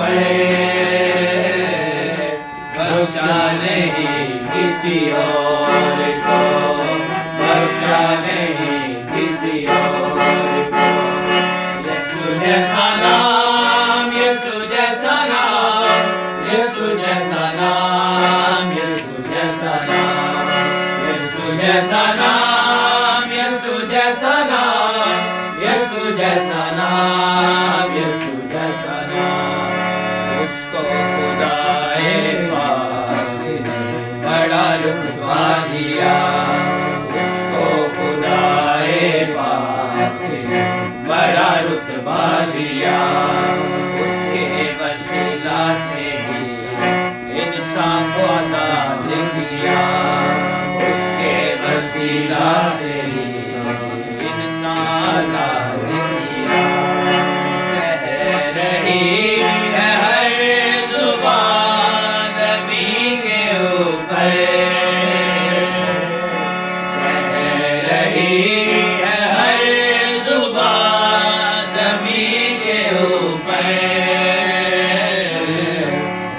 पर, बख्शा नहीं किसी और को, बख्शा नहीं किसी और को। यीशु जैसा नाम, यीशु जैसा नाम, यीशु जैसा नाम, यीशु जैसा नाम, यीशु जैसा नाम, यीशु जैसा नाम, यीशु जैसा नाम, यीशु जैसा नाम। उसको खुदाए पाक ने बड़ा रुतबा दिया, उसको खुदाए पाक ने बड़ा रुतबा दिया। उसके वसीला से ही इंसान को आजाद किया, उसके वसीला से ही इंसान आजाद किया। कह रही है हर जुबान नबी के ऊपर, कह रही है हर जुबान नबी के ऊपर,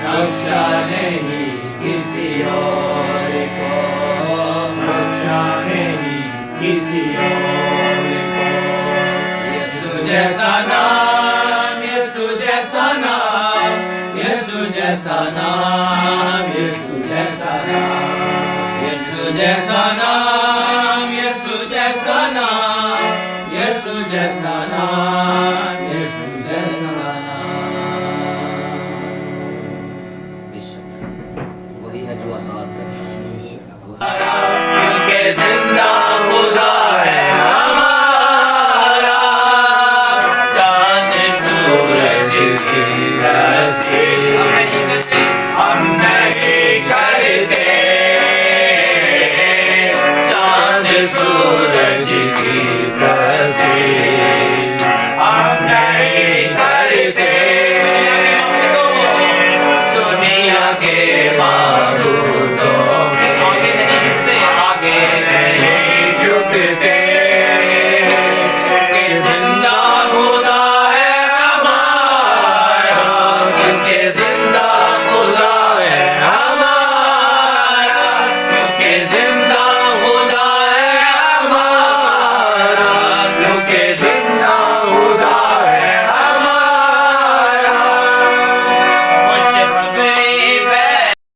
बख्शा नहीं किसी और को, बख्शा नहीं किसी और को। यीशु जैसा नाम, यीशु जैसा नाम, यीशु जैसा नाम, यीशु जैसा नाम, यीशु जैसा नाम, यीशु जैसा नाम, यीशु जैसा